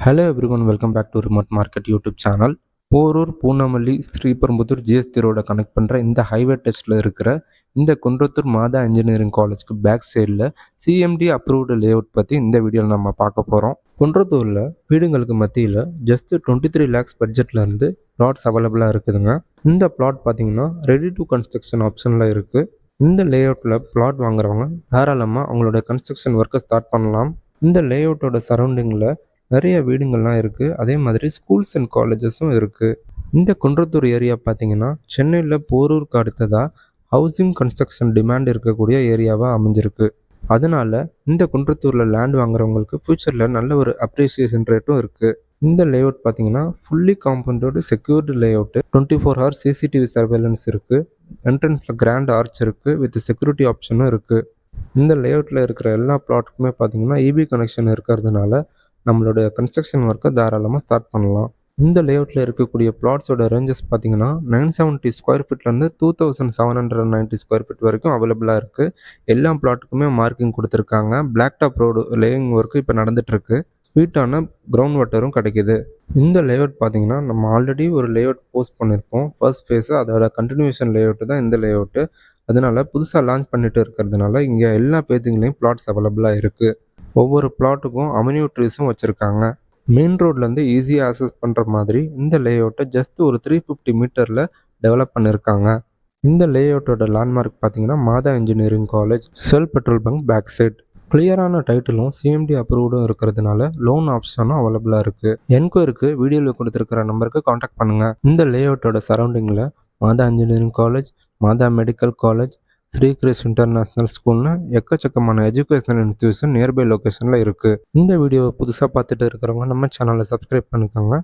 Hello everyone, welcome back to Remote Market YouTube channel. Porur Poonamallee Sriperumbudur GST ரோட connect பண்ணுற இந்த highway டெஸ்ட்டில் இருக்கிற இந்த குன்றத்தூர் மாதா இன்ஜினியரிங் காலேஜ்க்கு பேக் சைடில் சிஎம்டி அப்ரூவ்டு லேஅவுட் பற்றி இந்த வீடியோவில் நம்ம பார்க்க போகிறோம். குன்றத்தூரில் வீடுங்களுக்கு மத்தியில் ஜஸ்ட் 23 lakhs பட்ஜெட்லேருந்து பிளாட்ஸ் அவைலபிளாக இருக்குதுங்க. இந்த பிளாட் பார்த்தீங்கன்னா ரெடி டு கன்ஸ்ட்ரக்ஷன் ஆப்ஷனில் இருக்குது. இந்த லேஅவுட்டில் பிளாட் வாங்குறவங்க தாராளமாக அவங்களோட கன்ஸ்ட்ரக்ஷன் ஒர்க்கை ஸ்டார்ட் பண்ணலாம். இந்த லேஅவுட்டோட சரௌண்டிங்கில் நிறைய வீடுங்கள்லாம் இருக்குது. அதே மாதிரி ஸ்கூல்ஸ் அண்ட் காலேஜஸும் இருக்குது. இந்த குன்றத்தூர் ஏரியா பார்த்தீங்கன்னா சென்னையில் போரூருக்கு அடுத்ததாக ஹவுசிங் கன்ஸ்ட்ரக்ஷன் டிமாண்ட் இருக்கக்கூடிய ஏரியாவாக அமைஞ்சிருக்கு. அதனால இந்த குன்றத்தூரில் லேண்ட் வாங்குறவங்களுக்கு ஃப்யூச்சரில் நல்ல ஒரு அப்ரிசியேஷன் ரேட்டும் இருக்குது. இந்த லேஅவுட் பார்த்தீங்கன்னா ஃபுல்லி காம்பவுண்டோடு secured layout, 24 hours CCTV surveillance இருக்குது. என்ட்ரன்ஸில் கிராண்ட் ஆர்ச் இருக்குது, வித் செக்யூரிட்டி ஆப்ஷனும் இருக்குது. இந்த லேஅவுட்டில் இருக்கிற எல்லா பிளாட்டுக்குமே பார்த்தீங்கன்னா இபி கனெக்ஷன் இருக்கிறதுனால நம்மளோட கன்ஸ்ட்ரக்ஷன் ஒர்க்கை தாராளமாக ஸ்டார்ட் பண்ணலாம். இந்த லேஅவுட்டில் இருக்கக்கூடிய பிளாட்ஸோட ரேஞ்சஸ் பார்த்தீங்கன்னா 970 ஸ்கொயர் ஃபீட்லேருந்து 2790 ஸ்கொயர் ஃபீட் வரைக்கும் அவைலபிளாக இருக்குது. எல்லா பிளாட்டுக்குமே மார்க்கிங் கொடுத்துருக்காங்க. Black top road laying work இப்போ நடந்துகிட்ருக்கு. ஸ்வீட்டான கிரவுண்ட் வாட்டரும் கிடைக்கிது. இந்த லேஅவுட் பார்த்தீங்கன்னா நம்ம ஆல்ரெடி ஒரு லேஅவுட் போஸ்ட் பண்ணியிருப்போம். ஃபர்ஸ்ட் ஃபேஸு அதோட கண்டினியூஷன் லேஅவுட்டு தான் இந்த லேஅவுட்டு. அதனால புதுசாக லான்ச் பண்ணிட்டு இருக்கிறதுனால இங்கே எல்லா பேஜிங்லேயும் பிளாட்ஸ் அவைலபிளாக இருக்குது. ஒவ்வொரு பிளாட்டுக்கும் அவென்யூ ட்ரீஸும் வச்சுருக்காங்க. மெயின் ரோட்லேருந்து ஈஸியாக ஆக்சஸ் பண்ணுற மாதிரி இந்த லேஅவுட்டை ஜஸ்ட் ஒரு 350 மீட்டரில் டெவலப் பண்ணியிருக்காங்க. இந்த லேஅவுட்டோட லேண்ட்மார்க் பார்த்தீங்கன்னா Matha engineering college, Shell petrol bunk back side. கிளியரான டைட்டிலும் சிஎம்டி அப்ரூவ்டும் இருக்கிறதுனால லோன் ஆப்ஷனும் அவைலபிளாக இருக்குது. என்கொயருக்கு வீடியோவில் கொடுத்துருக்கிற நம்பருக்கு காண்டாக்ட் பண்ணுங்கள். இந்த லேஅவுட்டோட சரௌண்டிங்கில் Mata engineering college, Mata medical college, Sri Krish international ஸ்கூல்னு எக்கச்சக்கமான எஜுகேஷனல் இன்ஸ்டியூஷன் நியர்பை லொக்கேஷனில் இருக்குது. இந்த வீடியோவை புதுசாக பார்த்துட்டு இருக்கிறவங்க நம்ம சேனலை சப்ஸ்கிரைப் பண்ணிக்கோங்க.